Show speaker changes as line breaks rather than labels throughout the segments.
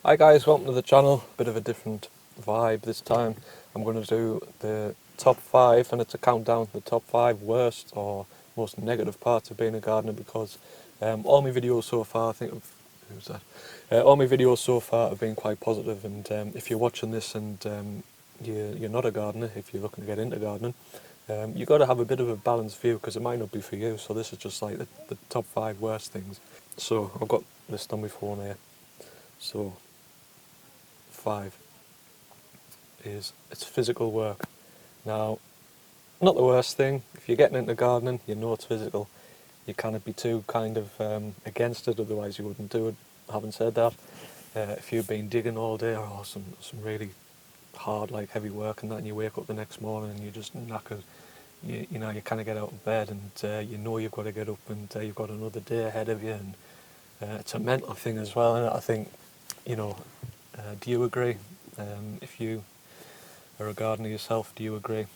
Hi guys, welcome to the channel. Bit of a different vibe this time. I'm going to do the top 5, and it's a countdown, the top 5 worst or most negative parts of being a gardener, because all my videos so far, who's that? All my videos so far have been quite positive, and if you're watching this and you're not a gardener, if you're looking to get into gardening, you've got to have a bit of a balanced view, because it might not be for you. So this is just like the top 5 worst things. So I've got this on my phone here. So 5 is it's physical work. Now, not the worst thing. If you're getting into gardening, you know it's physical. You can't be too kind of against it, otherwise you wouldn't do it. Having said that, if you've been digging all day, or some really hard, like heavy work and that, and you wake up the next morning and you're just knackered, you know, you kind of get out of bed and you know you've got to get up, and you've got another day ahead of you, and it's a mental thing as well. And I think, you know, do you agree? If you are a gardener yourself, do you agree?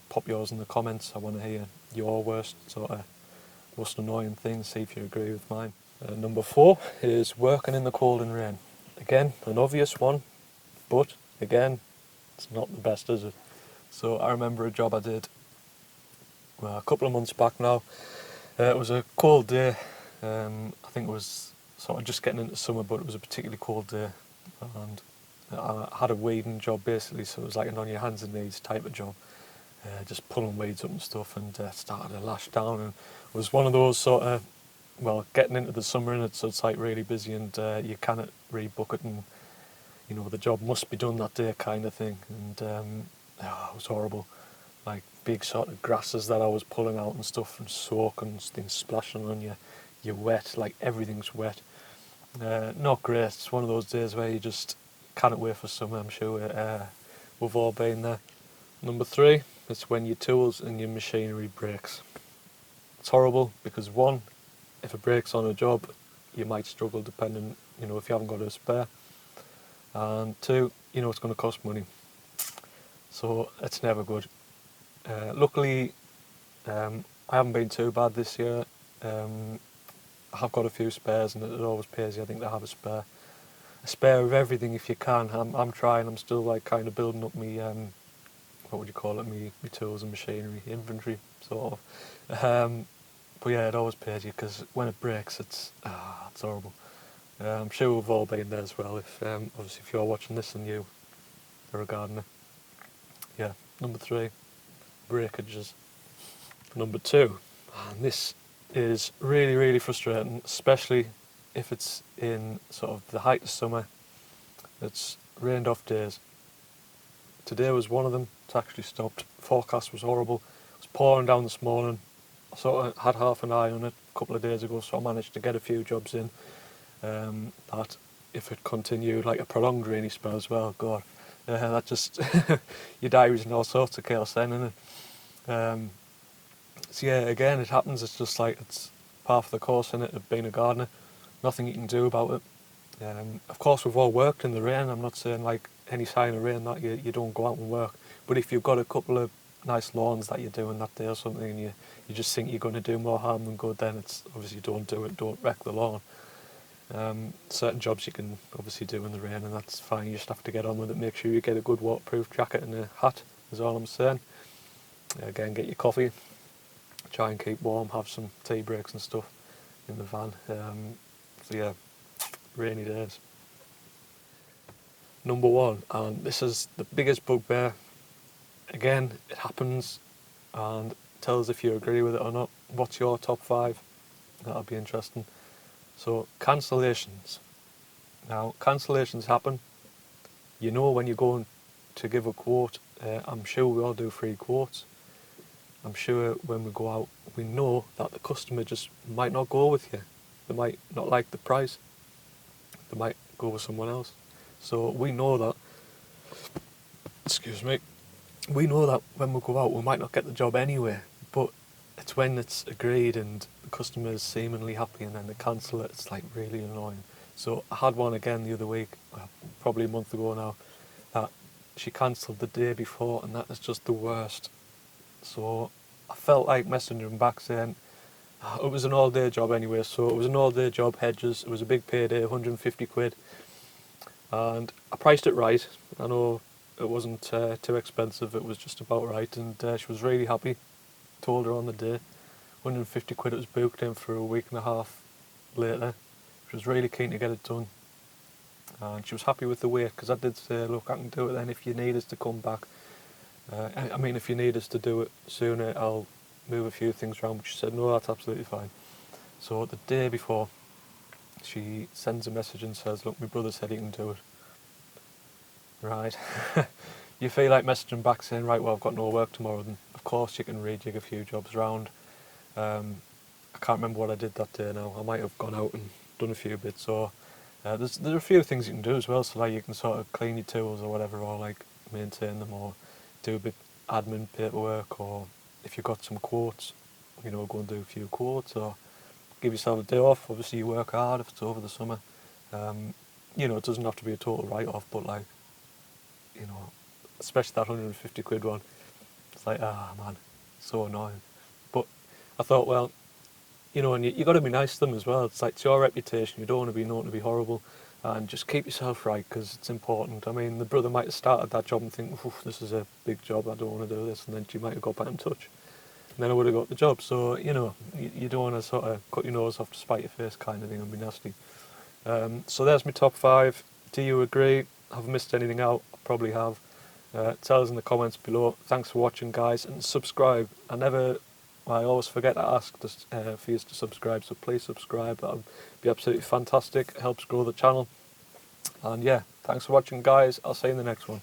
Pop yours in the comments. I want to hear your worst sort of most annoying thing, see if you agree with mine. Number 4 is working in the cold and rain. Again, an obvious one, but again, it's not the best, is it? So I remember a job I did a couple of months back now. It was a cold day. I think it was sort of just getting into summer, but it was a particularly cold day, and I had a weeding job basically, so it was like an on your hands and knees type of job, just pulling weeds up and stuff, and started to lash down, and it was one of those sort of, well, getting into the summer and it's like really busy, and you cannot rebook it, and you know the job must be done that day kind of thing, and it was horrible. Like big sort of grasses that I was pulling out and stuff, and soaking, things splashing on you. You're wet, like everything's wet. Not great. It's one of those days where you just can't wait for summer. I'm sure we've all been there. Number 3, it's when your tools and your machinery breaks. It's horrible because, one, if it breaks on a job, you might struggle depending, you know, if you haven't got a spare. And 2, you know, it's going to cost money. So it's never good. Luckily, I haven't been too bad this year. I have got a few spares, and it always pays you, I think, to have a spare of everything if you can. I'm trying. I'm still like kind of building up me what would you call it? Me tools and machinery inventory sort of. But yeah, it always pays you, because when it breaks, it's horrible. I'm sure we've all been there as well. If obviously if you're watching this and you are a gardener, yeah. Number 3, breakages. Number 2, and this is really frustrating, especially if it's in sort of the height of summer. It's rained off days. Today was one of them. It's actually stopped. Forecast was horrible. It was pouring down this morning. I sort of had half an eye on it a couple of days ago, so I managed to get a few jobs in. That if it continued like a prolonged rainy spell as well, God, that just your diary's in all sorts of chaos then, isn't it? So yeah, again, it happens. It's just like it's part of the course in it of being a gardener. Nothing you can do about it. Of course, we've all worked in the rain. I'm not saying like any sign of rain that you don't go out and work. But if you've got a couple of nice lawns that you're doing that day or something, and you just think you're going to do more harm than good, then it's obviously don't do it. Don't wreck the lawn. Certain jobs you can obviously do in the rain, and that's fine. You just have to get on with it. Make sure you get a good waterproof jacket and a hat, is all I'm saying. Again, get your coffee. Try and keep warm. Have some tea breaks and stuff in the van. So yeah, rainy days. Number 1, and this is the biggest bugbear. Again, it happens, and tell us if you agree with it or not. What's your top 5? That'll be interesting. So, cancellations. Now, cancellations happen. You know when you're going to give a quote, I'm sure we all do free quotes. I'm sure when we go out, we know that the customer just might not go with you. They might not like the price. They might go with someone else. So we know that, excuse me, we know that when we go out, we might not get the job anyway, but it's when it's agreed and the customer is seemingly happy and then they cancel it, it's like really annoying. So I had one again the other week, probably a month ago now, that she cancelled the day before, and that is just the worst. So I felt like messaging them back saying, it was an all-day job anyway, so it was an all-day job, hedges, it was a big payday, 150 quid. and I priced it right. I know it wasn't too expensive, it was just about right, and she was really happy. Told her on the day, 150 quid, it was booked in for a week and a half later. She was really keen to get it done, and she was happy with the wait, because I did say, look, I can do it then if you need us to come back. I mean, if you need us to do it sooner, I'll move a few things around. But she said, no, that's absolutely fine. So the day before, she sends a message and says, look, my brother said he can do it. Right. You feel like messaging back saying, right, well, I've got no work tomorrow. Then of course you can rejig a few jobs around. I can't remember what I did that day now. I might have gone out and done a few bits. So there's a few things you can do as well. So like you can sort of clean your tools or whatever, or like maintain them, or do a bit admin paperwork, or if you've got some quotes, go and do a few quotes, or give yourself a day off. Obviously you work hard if it's over the summer. It doesn't have to be a total write-off, but like, especially that 150 quid one, it's like, man, so annoying. But I thought, well, and you got to be nice to them as well. It's like, it's your reputation. You don't want to be known to be horrible, and just keep yourself right, because it's important. I mean, the brother might have started that job and think, this is a big job, I don't want to do this, and then she might have got back in touch, and then I would have got the job. So, you don't want to sort of cut your nose off to spite your face kind of thing and be nasty. So there's my top 5. Do you agree? Have I missed anything out? I probably have. Tell us in the comments below. Thanks for watching, guys, and subscribe. I always forget to ask for you to subscribe, so please subscribe. That would be absolutely fantastic. It helps grow the channel. And yeah, thanks for watching, guys. I'll see you in the next one.